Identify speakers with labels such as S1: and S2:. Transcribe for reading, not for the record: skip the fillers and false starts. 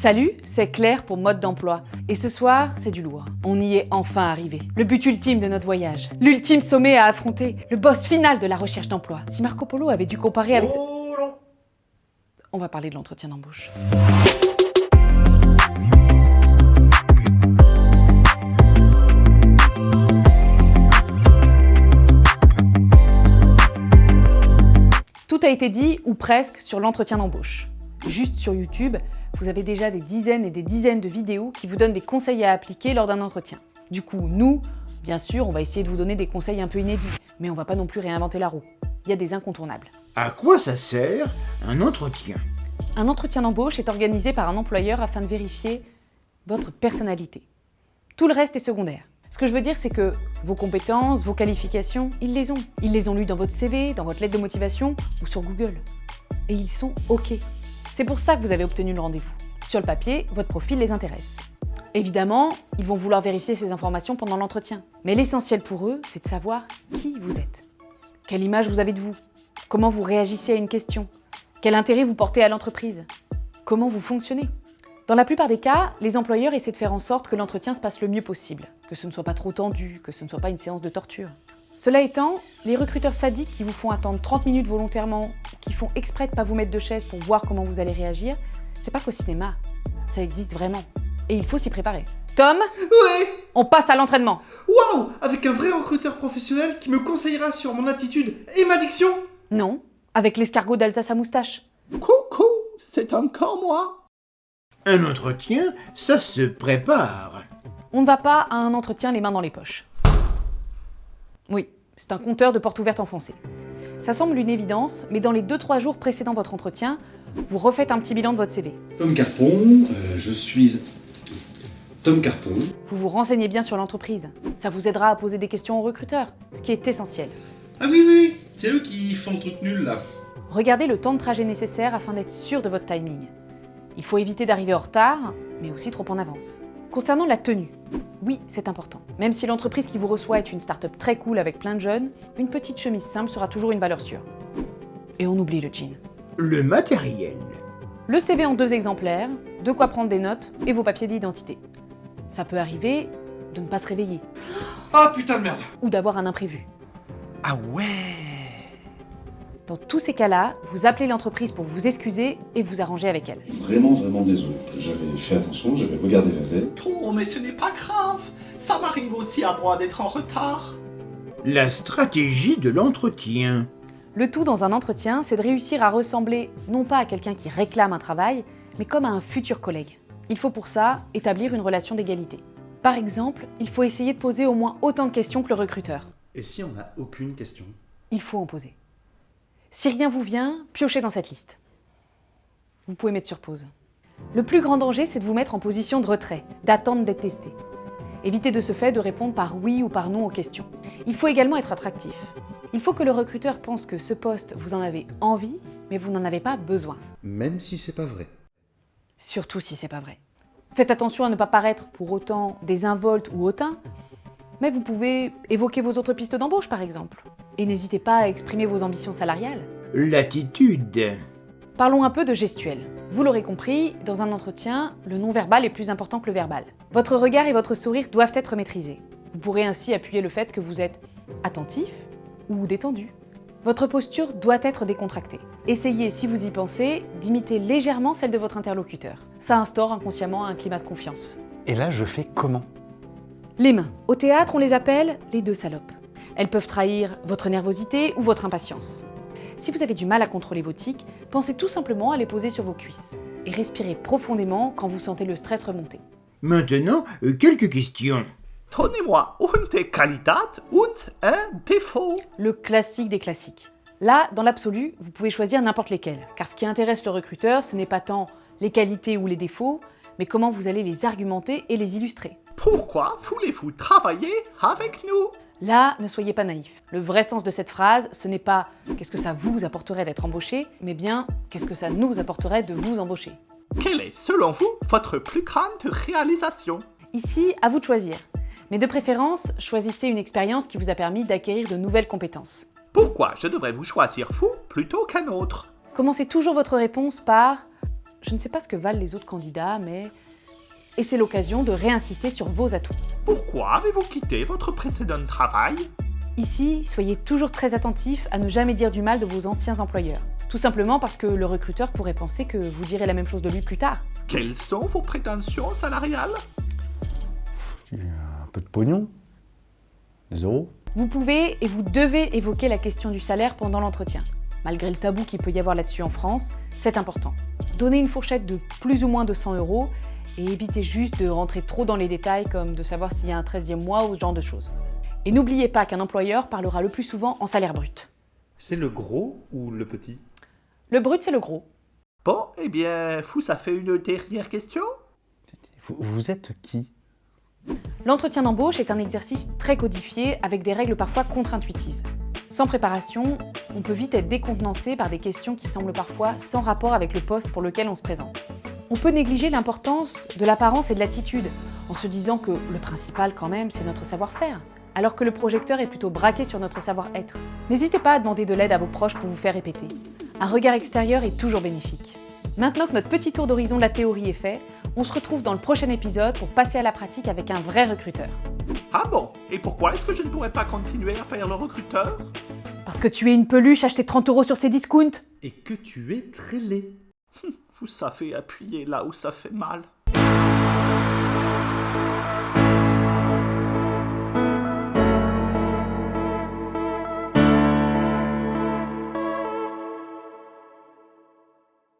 S1: Salut, c'est Claire pour Mode d'emploi. Et ce soir, c'est du lourd. On y est enfin arrivé. Le but ultime de notre voyage. L'ultime sommet à affronter. Le boss final de la recherche d'emploi. Si Marco Polo avait dû comparer avec... On va parler de l'entretien d'embauche. Tout a été dit, ou presque, sur l'entretien d'embauche. Juste sur YouTube, vous avez déjà des dizaines et des dizaines de vidéos qui vous donnent des conseils à appliquer lors d'un entretien. Du coup, nous, bien sûr, on va essayer de vous donner des conseils un peu inédits, mais on va pas non plus réinventer la roue. Il y a des incontournables.
S2: À quoi ça sert un entretien ?
S1: Un entretien d'embauche est organisé par un employeur afin de vérifier votre personnalité. Tout le reste est secondaire. Ce que je veux dire, c'est que vos compétences, vos qualifications, ils les ont. Ils les ont lues dans votre CV, dans votre lettre de motivation ou sur Google. Et ils sont OK. C'est pour ça que vous avez obtenu le rendez-vous. Sur le papier, votre profil les intéresse. Évidemment, ils vont vouloir vérifier ces informations pendant l'entretien. Mais l'essentiel pour eux, c'est de savoir qui vous êtes. Quelle image vous avez de vous ? Comment vous réagissez à une question ? Quel intérêt vous portez à l'entreprise ? Comment vous fonctionnez ? Dans la plupart des cas, les employeurs essaient de faire en sorte que l'entretien se passe le mieux possible, que ce ne soit pas trop tendu, que ce ne soit pas une séance de torture. Cela étant, les recruteurs sadiques qui vous font attendre 30 minutes volontairement, qui font exprès de pas vous mettre de chaise pour voir comment vous allez réagir, c'est pas qu'au cinéma, ça existe vraiment. Et il faut s'y préparer. Tom ?
S3: Ouais.
S1: On passe à l'entraînement.
S3: Waouh. Avec un vrai recruteur professionnel qui me conseillera sur mon attitude et ma diction ?
S1: Non, avec l'escargot d'Alsace à moustache.
S4: Coucou, c'est encore moi.
S2: Un entretien, ça se prépare.
S1: On ne va pas à un entretien les mains dans les poches. Oui, c'est un compteur de porte ouverte enfoncé. Ça semble une évidence, mais dans les 2-3 jours précédant votre entretien, vous refaites un petit bilan de votre CV.
S5: Tom Carpon, je suis... Tom Carpon.
S1: Vous vous renseignez bien sur l'entreprise. Ça vous aidera à poser des questions aux recruteurs, ce qui est essentiel.
S5: Ah oui, c'est eux qui font le truc nul là.
S1: Regardez le temps de trajet nécessaire afin d'être sûr de votre timing. Il faut éviter d'arriver en retard, mais aussi trop en avance. Concernant la tenue, oui, c'est important. Même si l'entreprise qui vous reçoit est une start-up très cool avec plein de jeunes, une petite chemise simple sera toujours une valeur sûre. Et on oublie le jean.
S2: Le matériel.
S1: Le CV en 2 exemplaires, de quoi prendre des notes et vos papiers d'identité. Ça peut arriver de ne pas se réveiller.
S3: Ah putain de merde.
S1: Ou d'avoir un imprévu.
S4: Ah ouais.
S1: Dans tous ces cas-là, vous appelez l'entreprise pour vous excuser et vous arranger avec elle.
S5: Vraiment désolé. J'avais fait attention, j'avais regardé la veille.
S4: Oh, mais ce n'est pas grave. Ça m'arrive aussi à moi d'être en retard.
S2: La stratégie de l'entretien.
S1: Le tout dans un entretien, c'est de réussir à ressembler non pas à quelqu'un qui réclame un travail, mais comme à un futur collègue. Il faut pour ça établir une relation d'égalité. Par exemple, il faut essayer de poser au moins autant de questions que le recruteur.
S3: Et si on n'a aucune question ?
S1: Il faut en poser. Si rien vous vient, piochez dans cette liste. Vous pouvez mettre sur pause. Le plus grand danger, c'est de vous mettre en position de retrait, d'attendre d'être testé. Évitez de ce fait de répondre par oui ou par non aux questions. Il faut également être attractif. Il faut que le recruteur pense que ce poste, vous en avez envie, mais vous n'en avez pas besoin.
S3: Même si c'est pas vrai.
S1: Surtout si c'est pas vrai. Faites attention à ne pas paraître pour autant désinvolte ou hautain, mais vous pouvez évoquer vos autres pistes d'embauche par exemple. Et n'hésitez pas à exprimer vos ambitions salariales.
S2: L'attitude.
S1: Parlons un peu de gestuel. Vous l'aurez compris, dans un entretien, le non-verbal est plus important que le verbal. Votre regard et votre sourire doivent être maîtrisés. Vous pourrez ainsi appuyer le fait que vous êtes attentif ou détendu. Votre posture doit être décontractée. Essayez, si vous y pensez, d'imiter légèrement celle de votre interlocuteur. Ça instaure inconsciemment un climat de confiance.
S4: Et là, je fais comment ?
S1: Les mains. Au théâtre, on les appelle les 2 salopes. Elles peuvent trahir votre nervosité ou votre impatience. Si vous avez du mal à contrôler vos tics, pensez tout simplement à les poser sur vos cuisses. Et respirez profondément quand vous sentez le stress remonter.
S2: Maintenant, quelques questions.
S4: Donnez-moi une des qualités und un défaut.
S1: Le classique des classiques. Là, dans l'absolu, vous pouvez choisir n'importe lesquels. Car ce qui intéresse le recruteur, ce n'est pas tant les qualités ou les défauts, mais comment vous allez les argumenter et les illustrer.
S4: Pourquoi voulez-vous travailler avec nous ?
S1: Là, ne soyez pas naïf. Le vrai sens de cette phrase, ce n'est pas « qu'est-ce que ça vous apporterait d'être embauché », mais bien « qu'est-ce que ça nous apporterait de vous embaucher ».
S4: Quelle est, selon vous, votre plus grande réalisation ?
S1: Ici, à vous de choisir. Mais de préférence, choisissez une expérience qui vous a permis d'acquérir de nouvelles compétences.
S4: Pourquoi je devrais vous choisir vous plutôt qu'un autre ?
S1: Commencez toujours votre réponse par je ne sais pas ce que valent les autres candidats, mais... Et c'est l'occasion de réinsister sur vos atouts.
S4: Pourquoi avez-vous quitté votre précédent travail?
S1: Ici, soyez toujours très attentifs à ne jamais dire du mal de vos anciens employeurs. Tout simplement parce que le recruteur pourrait penser que vous direz la même chose de lui plus tard.
S4: Quelles sont vos prétentions salariales?
S6: Un peu de pognon. Des euros.
S1: Vous pouvez et vous devez évoquer la question du salaire pendant l'entretien. Malgré le tabou qu'il peut y avoir là-dessus en France, c'est important. Donnez une fourchette de plus ou moins de 100 € et évitez juste de rentrer trop dans les détails comme de savoir s'il y a un 13e mois ou ce genre de choses. Et n'oubliez pas qu'un employeur parlera le plus souvent en salaire brut.
S3: C'est le gros ou le petit?
S1: Le brut, c'est le gros.
S4: Bon, eh bien, ça fait une dernière question?
S6: Vous êtes qui?
S1: L'entretien d'embauche est un exercice très codifié avec des règles parfois contre-intuitives. Sans préparation, on peut vite être décontenancé par des questions qui semblent parfois sans rapport avec le poste pour lequel on se présente. On peut négliger l'importance de l'apparence et de l'attitude, en se disant que le principal quand même, c'est notre savoir-faire, alors que le projecteur est plutôt braqué sur notre savoir-être. N'hésitez pas à demander de l'aide à vos proches pour vous faire répéter. Un regard extérieur est toujours bénéfique. Maintenant que notre petit tour d'horizon de la théorie est fait, on se retrouve dans le prochain épisode pour passer à la pratique avec un vrai recruteur.
S4: Ah bon? Et pourquoi est-ce que je ne pourrais pas continuer à faire le recruteur?
S1: Parce que tu es une peluche achetée 30 € sur ces discounts.
S3: Et que tu es très laid.
S4: Vous savez appuyer là où ça fait mal.